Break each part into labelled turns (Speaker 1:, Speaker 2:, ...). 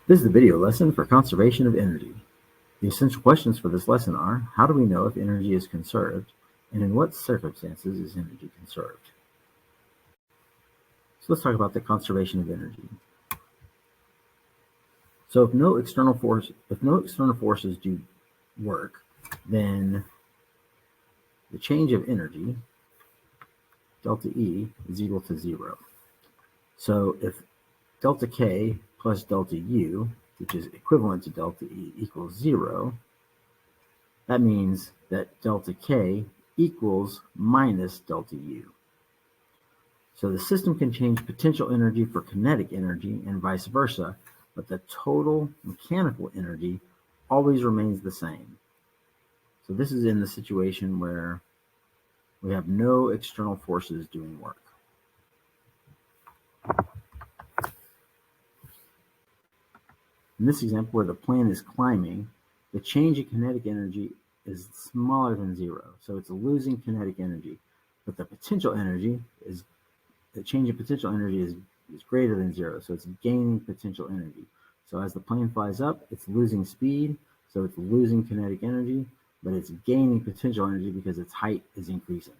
Speaker 1: This is the video lesson for conservation of energy. The essential questions for this lesson are: how do we know if energy is conserved, and in what circumstances is energy conserved? So let's talk about the conservation of energy. So if no external forces do work, then the change of energy, delta E, is equal to 0. So if delta K plus delta U, which is equivalent to delta E, equals 0, that means that delta K equals minus delta U. So the system can change potential energy for kinetic energy and vice versa, but the total mechanical energy always remains the same. So this is in the situation where we have no external forces doing work. In this example, where the plane is climbing, the change in kinetic energy is smaller than 0. So it's losing kinetic energy, but the change in potential energy is greater than 0. So it's gaining potential energy. So as the plane flies up, it's losing speed. So it's losing kinetic energy, but it's gaining potential energy because its height is increasing.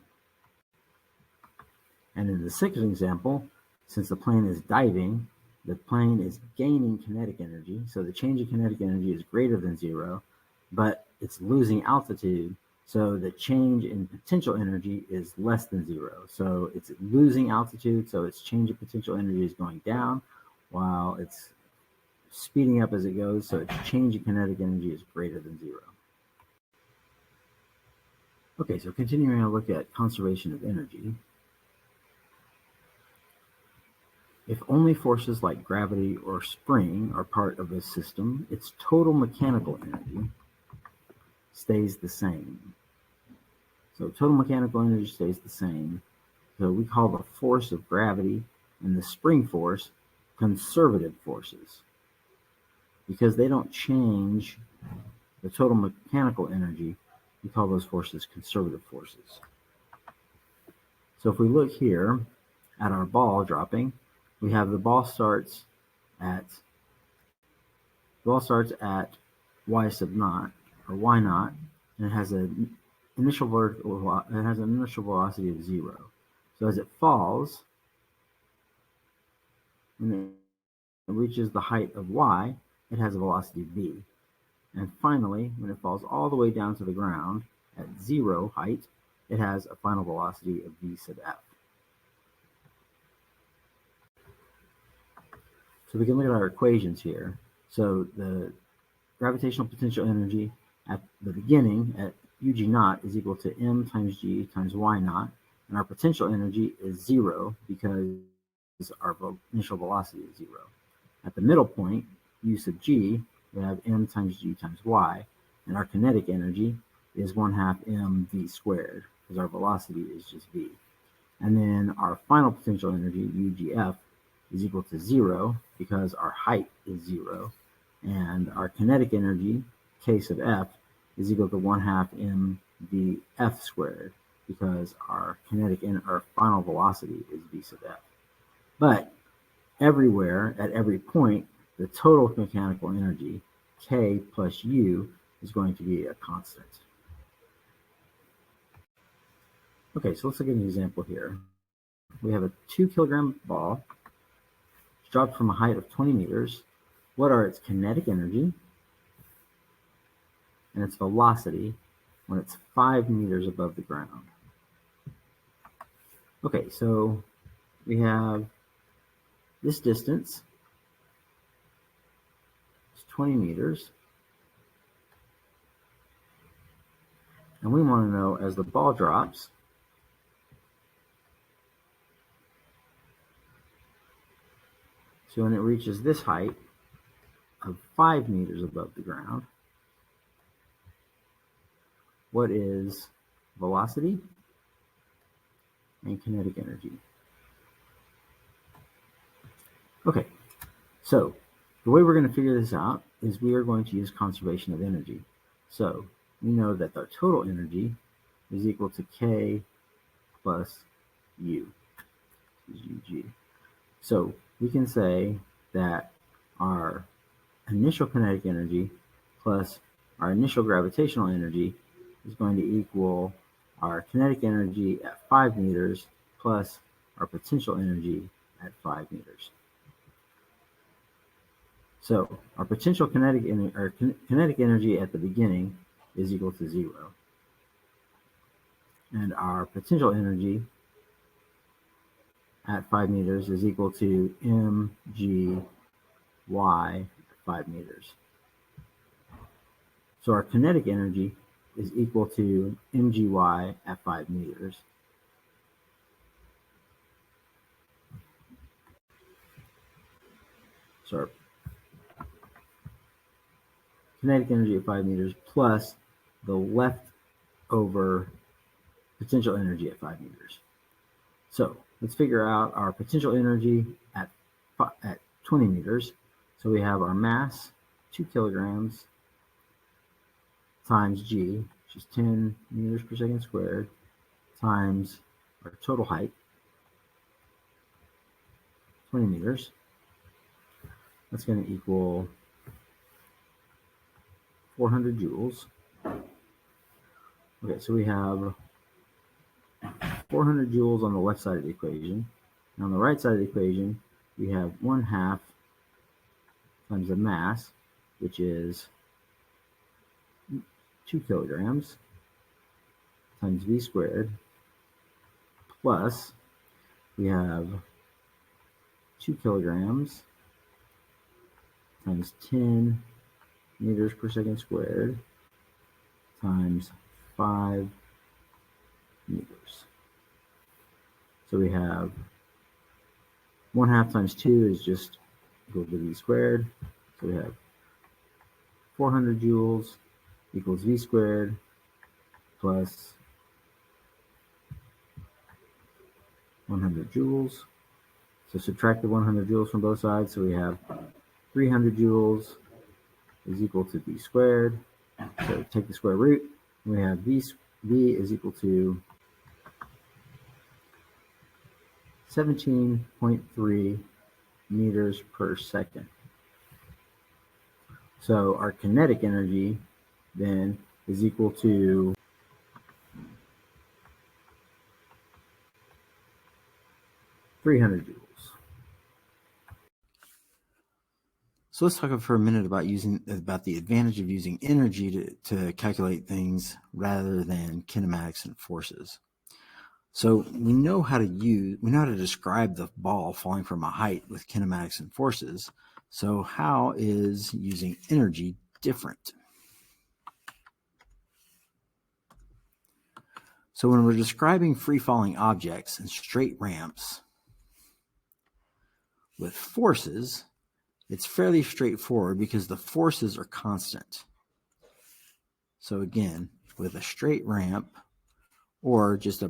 Speaker 1: And in the second example, since the plane is diving, the plane is gaining kinetic energy. So the change in kinetic energy is greater than 0, but it's losing altitude. So the change in potential energy is less than 0. So it's losing altitude, so its change in potential energy is going down while it's speeding up as it goes. So its change in kinetic energy is greater than 0. Okay, so continuing to look at conservation of energy. If only forces like gravity or spring are part of a system, its total mechanical energy stays the same. So total mechanical energy stays the same. So we call the force of gravity and the spring force conservative forces, because they don't change the total mechanical energy. We call those forces conservative forces. So if we look here at our ball dropping, we have the ball starts at y sub naught, or y naught, and it has an initial velocity of 0. So as it falls, when it reaches the height of y, it has a velocity v. And finally, when it falls all the way down to the ground at 0 height, it has a final velocity of v sub f. So we can look at our equations here. So the gravitational potential energy at the beginning at UG naught is equal to m times g times y naught, and our potential energy is 0 because our initial velocity is 0. At the middle point, u sub g, we have m times g times y, and our kinetic energy is 1/2 mv squared because our velocity is just v. And then our final potential energy, UGF, is equal to 0 because our height is 0, and our kinetic energy, K sub f, is equal to 1/2 mvf squared because our final velocity is v sub f. But everywhere, at every point, the total mechanical energy, K plus U, is going to be a constant. Okay, so let's look at an example here. We have a 2-kilogram ball dropped from a height of 20 meters. What are its kinetic energy and its velocity when it's 5 meters above the ground? Okay, so we have this distance. It's 20 meters. And we want to know, as the ball drops, so when it reaches this height of 5 meters above the ground, what is velocity and kinetic energy? Okay, so the way we're going to figure this out is we are going to use conservation of energy. So we know that our total energy is equal to K plus U, which is UG. So we can say that our initial kinetic energy plus our initial gravitational energy is going to equal our kinetic energy at 5 meters plus our potential energy at 5 meters. So our potential kinetic energy at the beginning is equal to 0. And our potential energy at 5 meters is equal to mgy at 5 meters. So our kinetic energy is equal to mgy at 5 meters. So our kinetic energy at 5 meters plus the leftover potential energy at 5 meters. So let's figure out our potential energy at 20 meters. So we have our mass, 2 kilograms, times g, which is 10 meters per second squared, times our total height, 20 meters. That's going to equal 400 joules. Okay, so we have 400 joules on the left side of the equation. And on the right side of the equation, we have 1/2 times the mass, which is 2 kilograms, times v squared, plus we have 2 kilograms times 10 meters per second squared times 5 meters. So we have 1/2 times 2 is just equal to v squared. So we have 400 joules equals v squared plus 100 joules. So subtract the 100 joules from both sides. So we have 300 joules is equal to v squared. So take the square root. And we have v is equal to 17.3 meters per second. So our kinetic energy then is equal to 300 joules. So let's talk for a minute about the advantage of using energy to calculate things rather than kinematics and forces. So we know how to describe the ball falling from a height with kinematics and forces. So how is using energy different? So when we're describing free-falling objects and straight ramps with forces, it's fairly straightforward because the forces are constant. So again, with a straight ramp or just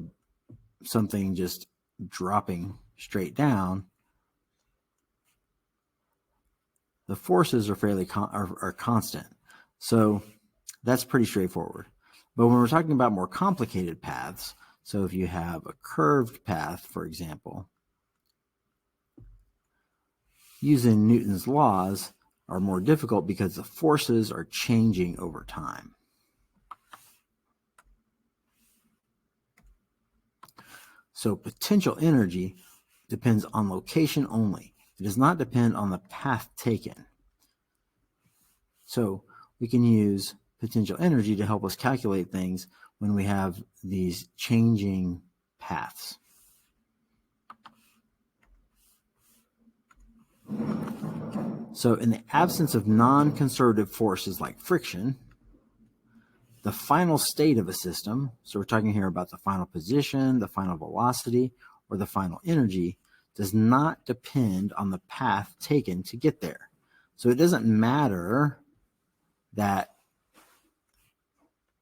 Speaker 1: something just dropping straight down, the forces are fairly constant. So that's pretty straightforward. But when we're talking about more complicated paths, so if you have a curved path, for example, using Newton's laws are more difficult because the forces are changing over time. So potential energy depends on location only. It does not depend on the path taken. So we can use potential energy to help us calculate things when we have these changing paths. So in the absence of non-conservative forces like friction, the final state of a system, so we're talking here about the final position, the final velocity, or the final energy, does not depend on the path taken to get there. So it doesn't matter that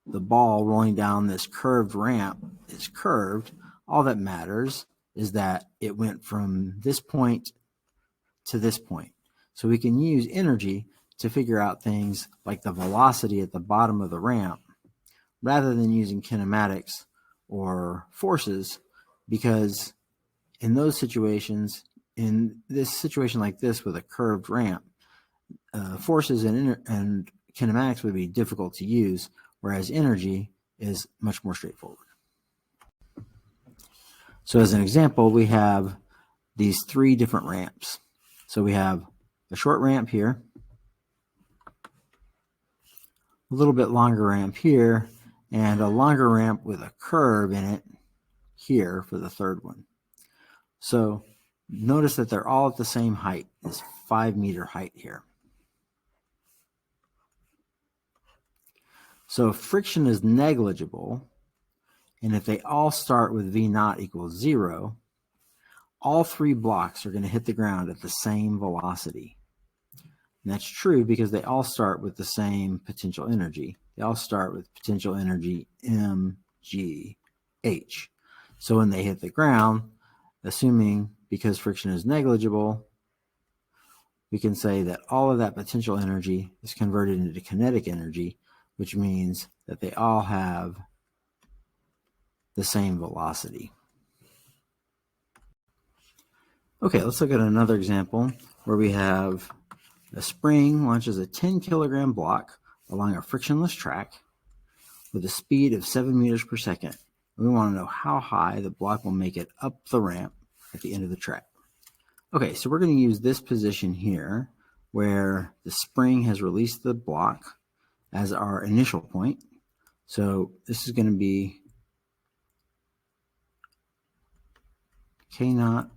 Speaker 1: the ball rolling down this curved ramp is curved. All that matters is that it went from this point to this point. So we can use energy to figure out things like the velocity at the bottom of the ramp rather than using kinematics or forces, because in those situations, in this situation like this with a curved ramp, forces and kinematics would be difficult to use, whereas energy is much more straightforward. So as an example, we have these three different ramps. So we have a short ramp here, a little bit longer ramp here, and a longer ramp with a curve in it here for the third one. So notice that they're all at the same height, this 5-meter height here. So if friction is negligible, and if they all start with V naught equals 0, all three blocks are going to hit the ground at the same velocity. And that's true because they all start with the same potential energy. They all start with potential energy mgh. So when they hit the ground, assuming because friction is negligible, we can say that all of that potential energy is converted into kinetic energy, which means that they all have the same velocity. Okay, let's look at another example where we have a spring launches a 10-kilogram block along a frictionless track with a speed of 7 meters per second. We want to know how high the block will make it up the ramp at the end of the track. Okay, so we're going to use this position here where the spring has released the block as our initial point. So this is going to be K naught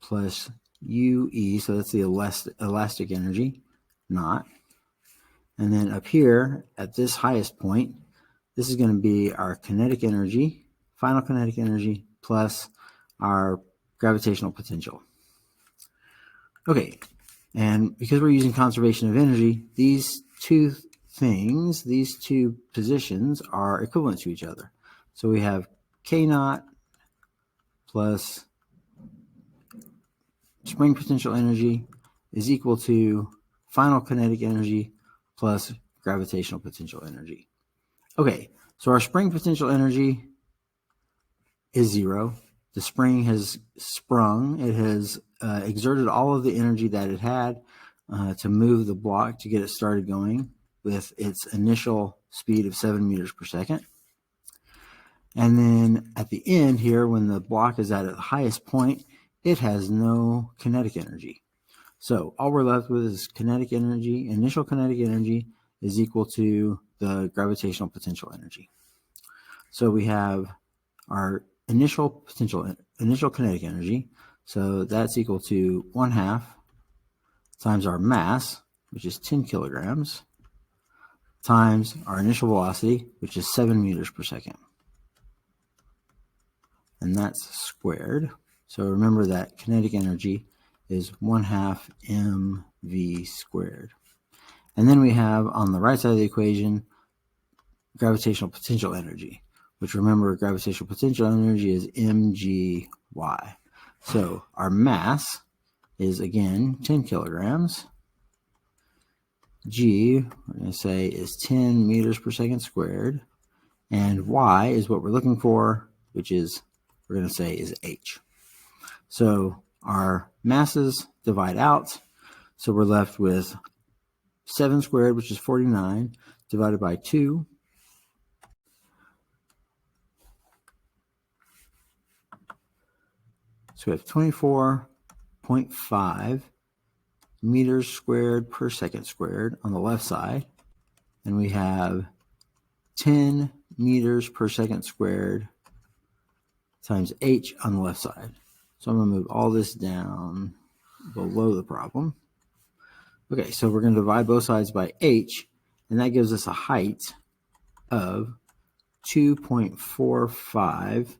Speaker 1: plus UE, so that's the elastic energy, naught. And then up here at this highest point, this is going to be our kinetic energy, final kinetic energy, plus our gravitational potential. Okay, and because we're using conservation of energy, these two things, these two positions are equivalent to each other. So we have K naught plus spring potential energy is equal to final kinetic energy plus gravitational potential energy. Okay, so our spring potential energy is 0. The spring has sprung. It has exerted all of the energy that it had to move the block to get it started going with its initial speed of 7 meters per second. And then at the end here, when the block is at its highest point, it has no kinetic energy. So all we're left with is kinetic energy. Initial kinetic energy is equal to the gravitational potential energy. So we have our initial kinetic energy. So that's equal to 1/2 times our mass, which is 10 kilograms, times our initial velocity, which is 7 meters per second. And that's squared. So remember that kinetic energy is 1/2 mv squared. And then we have on the right side of the equation gravitational potential energy, which remember gravitational potential energy is mgy. So our mass is again 10 kilograms. G, we're going to say, is 10 meters per second squared. And y is what we're looking for, which is, we're going to say, is h. So our masses divide out. So we're left with 7 squared, which is 49, divided by 2. So we have 24.5 meters squared per second squared on the left side. And we have 10 meters per second squared times h on the left side. So I'm going to move all this down below the problem. Okay, so we're going to divide both sides by h, and that gives us a height of 2.45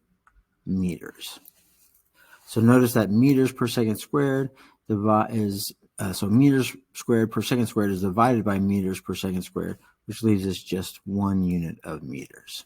Speaker 1: meters. So notice that meters per second squared so meters squared per second squared is divided by meters per second squared, which leaves us just 1 unit of meters.